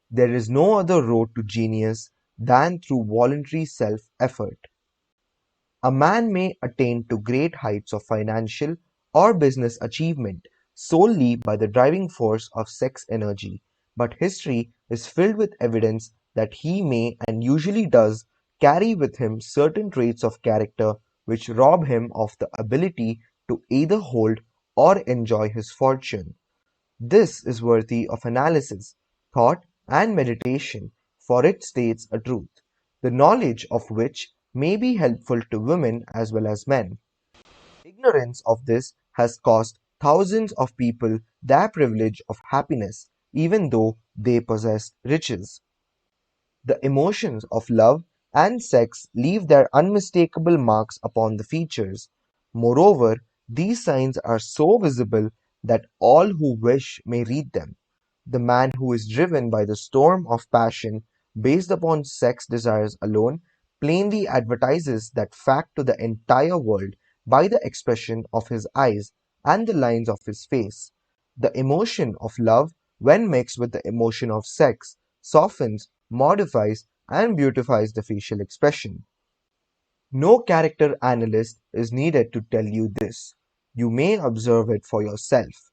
There is no other road to genius than through voluntary self-effort. A man may attain to great heights of financial or business achievement solely by the driving force of sex energy, but history is filled with evidence that he may, and usually does, carry with him certain traits of character which rob him of the ability to either hold or enjoy his fortune. This is worthy of analysis, thought, and meditation, for it states a truth, the knowledge of which may be helpful to women as well as men. Ignorance of this has cost thousands of people their privilege of happiness, even though they possessed riches. The emotions of love and sex leave their unmistakable marks upon the features. Moreover, these signs are so visible that all who wish may read them. The man who is driven by the storm of passion based upon sex desires alone plainly advertises that fact to the entire world by the expression of his eyes and the lines of his face. The emotion of love, when mixed with the emotion of sex, softens, modifies, and beautifies the facial expression. No character analyst is needed to tell you this. You may observe it for yourself.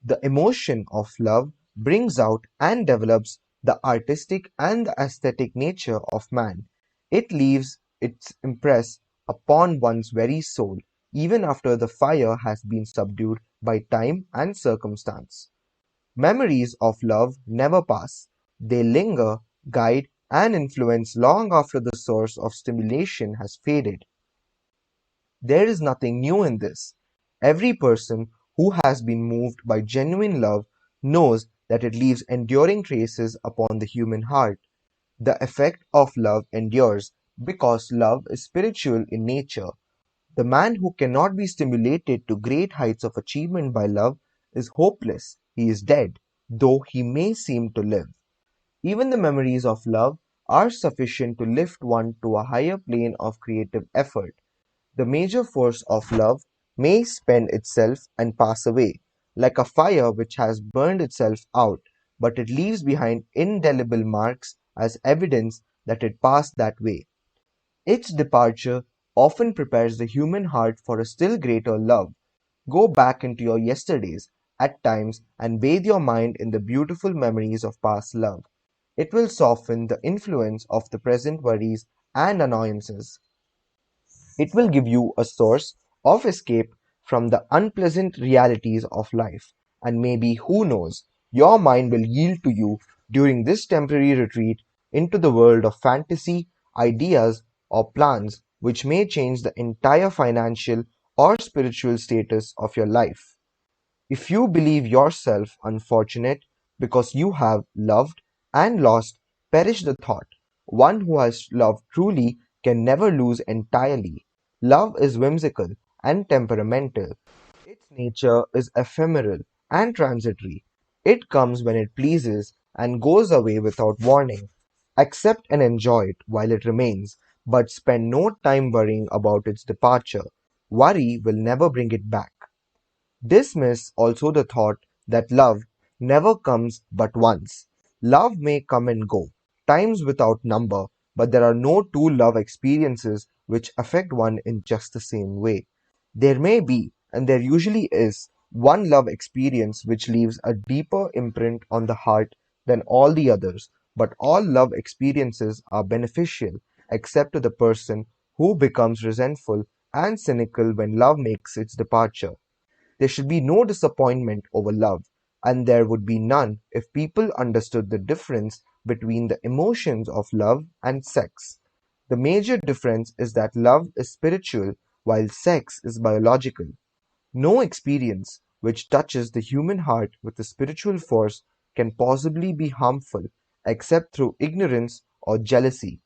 The emotion of love brings out and develops the artistic and the aesthetic nature of man. It leaves its impress upon one's very soul, even after the fire has been subdued by time and circumstance. Memories of love never pass. They linger, guide, and influence long after the source of stimulation has faded. There is nothing new in this. Every person who has been moved by genuine love knows that it leaves enduring traces upon the human heart. The effect of love endures because love is spiritual in nature. The man who cannot be stimulated to great heights of achievement by love is hopeless, he is dead, though he may seem to live. Even the memories of love are sufficient to lift one to a higher plane of creative effort. The major force of love may spend itself and pass away, like a fire which has burned itself out, but it leaves behind indelible marks as evidence that it passed that way. Its departure often prepares the human heart for a still greater love. Go back into your yesterdays at times and bathe your mind in the beautiful memories of past love. It will soften the influence of the present worries and annoyances. It will give you a source of escape from the unpleasant realities of life, and maybe, who knows, your mind will yield to you during this temporary retreat into the world of fantasy, ideas, or plans which may change the entire financial or spiritual status of your life. If you believe yourself unfortunate because you have loved and lost, perish the thought. One who has loved truly can never lose entirely. Love is whimsical and temperamental. Its nature is ephemeral and transitory. It comes when it pleases and goes away without warning. Accept and enjoy it while it remains, but spend no time worrying about its departure. Worry will never bring it back. Dismiss also the thought that love never comes but once. Love may come and go, times without number, but there are no two love experiences which affect one in just the same way. There may be, and there usually is, one love experience which leaves a deeper imprint on the heart than all the others, but all love experiences are beneficial except to the person who becomes resentful and cynical when love makes its departure. There should be no disappointment over love, and there would be none if people understood the difference between the emotions of love and sex. The major difference is that love is spiritual while sex is biological. No experience which touches the human heart with a spiritual force can possibly be harmful except through ignorance or jealousy.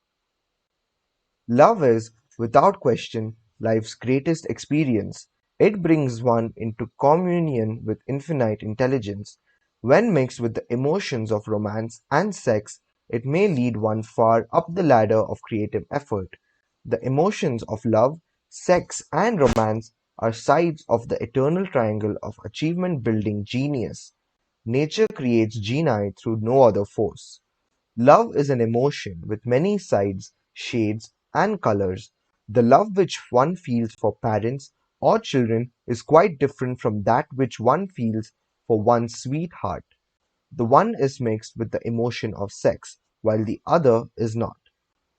Love is, without question, life's greatest experience. It brings one into communion with infinite intelligence. When mixed with the emotions of romance and sex, it may lead one far up the ladder of creative effort. The emotions of love, sex, and romance are sides of the eternal triangle of achievement building genius. nature creates genii through no other force. Love is an emotion with many sides, shades, and colors. The love which one feels for parents or children is quite different from that which one feels for one's sweetheart. The one is mixed with the emotion of sex, while the other is not.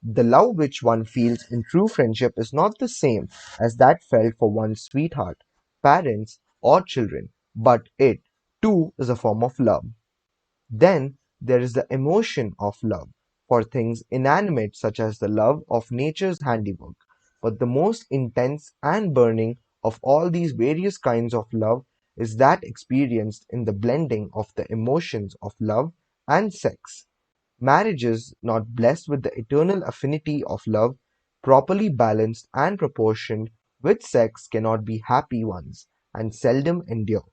The love which one feels in true friendship is not the same as that felt for one's sweetheart, parents, or children, but it, too, is a form of love. Then there is the emotion of love for things inanimate, such as the love of nature's handiwork. But the most intense and burning of all these various kinds of love is that experienced in the blending of the emotions of love and sex. Marriages not blessed with the eternal affinity of love, properly balanced and proportioned with sex, cannot be happy ones, and seldom endure.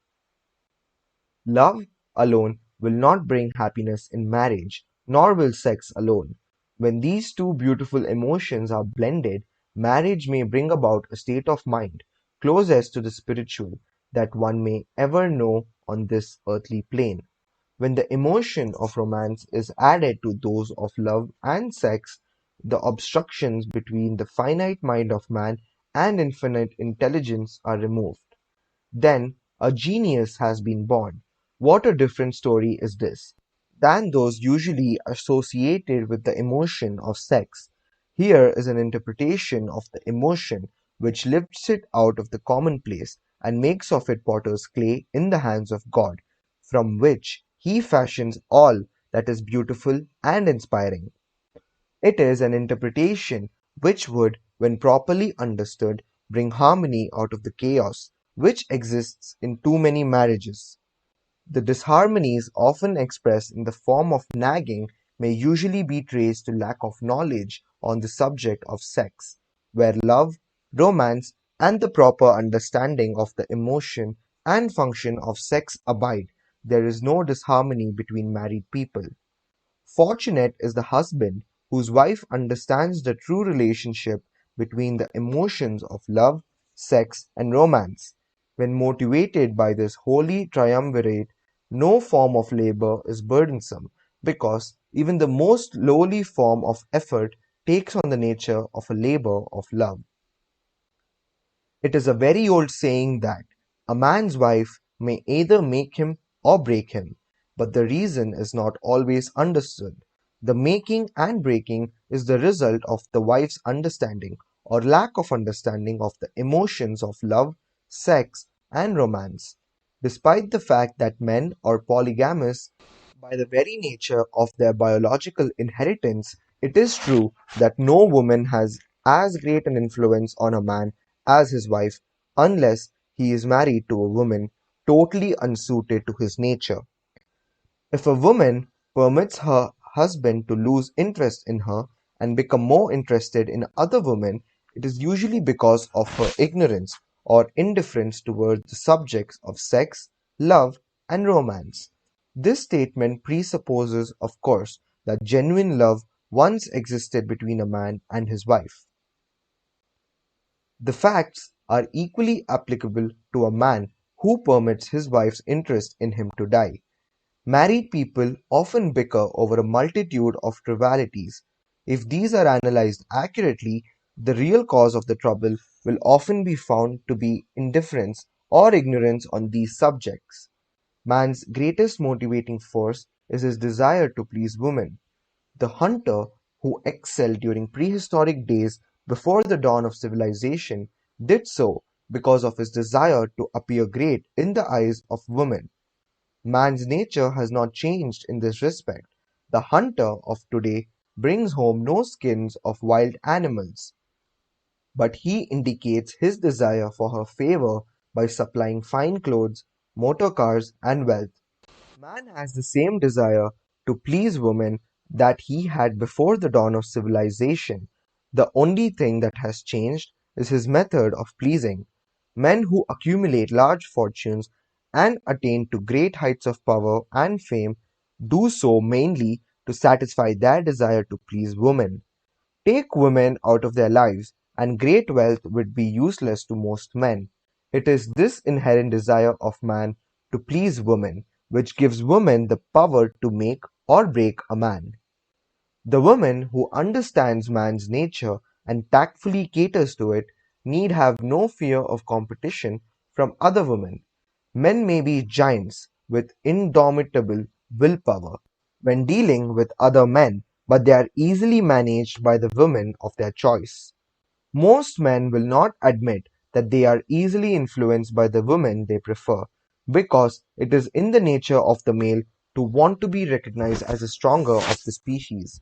Love alone will not bring happiness in marriage, nor will sex alone. When these two beautiful emotions are blended, marriage may bring about a state of mind closest to the spiritual that one may ever know on this earthly plane. When the emotion of romance is added to those of love and sex, the obstructions between the finite mind of man and infinite intelligence are removed. Then a genius has been born. What a different story is this than those usually associated with the emotion of sex. Here is an interpretation of the emotion which lifts it out of the commonplace and makes of it potter's clay in the hands of God, from which he fashions all that is beautiful and inspiring. It is an interpretation which would, when properly understood, bring harmony out of the chaos which exists in too many marriages. The disharmonies often expressed in the form of nagging may usually be traced to lack of knowledge on the subject of sex, where love, romance, and the proper understanding of the emotion and function of sex abide. There is no disharmony between married people. Fortunate is the husband whose wife understands the true relationship between the emotions of love, sex, and romance. When motivated by this holy triumvirate, no form of labor is burdensome, because even the most lowly form of effort takes on the nature of a labor of love. It is a very old saying that a man's wife may either make him or break him, but the reason is not always understood. The making and breaking is the result of the wife's understanding or lack of understanding of the emotions of love, sex, and romance. Despite the fact that men are polygamous by the very nature of their biological inheritance, it is true that no woman has as great an influence on a man as his wife, unless he is married to a woman totally unsuited to his nature. If a woman permits her husband to lose interest in her and become more interested in other women, it is usually because of her ignorance or indifference towards the subjects of sex, love, and romance. This statement presupposes, of course, that genuine love once existed between a man and his wife. The facts are equally applicable to a man who permits his wife's interest in him to die. Married people often bicker over a multitude of trivialities. If these are analyzed accurately, the real cause of the trouble will often be found to be indifference or ignorance on these subjects. Man's greatest motivating force is his desire to please women. The hunter who excelled during prehistoric days before the dawn of civilization did so because of his desire to appear great in the eyes of women. Man's nature has not changed in this respect. The hunter of today brings home no skins of wild animals, but he indicates his desire for her favor by supplying fine clothes, motor cars, and wealth. Man has the same desire to please women that he had before the dawn of civilization. The only thing that has changed is his method of pleasing. Men who accumulate large fortunes and attain to great heights of power and fame do so mainly to satisfy their desire to please women. Take women out of their lives, and great wealth would be useless to most men. It is this inherent desire of man to please women which gives women the power to make or break a man. The woman who understands man's nature and tactfully caters to it need have no fear of competition from other women. Men may be giants with indomitable willpower when dealing with other men, but they are easily managed by the women of their choice. Most men will not admit that they are easily influenced by the women they prefer, because it is in the nature of the male to want to be recognized as the stronger of the species.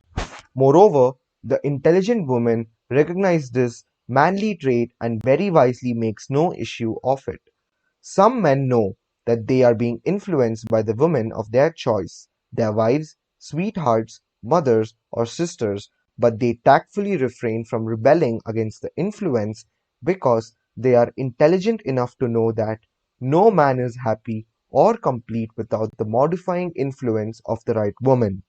Moreover, the intelligent woman recognizes this manly trait and very wisely makes no issue of it. Some men know that they are being influenced by the women of their choice, their wives, sweethearts, mothers, or sisters, but they tactfully refrain from rebelling against the influence because they are intelligent enough to know that no man is happy or complete without the modifying influence of the right woman.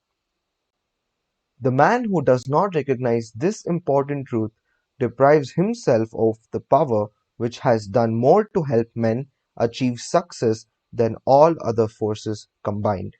The man who does not recognize this important truth deprives himself of the power which has done more to help men achieve success than all other forces combined.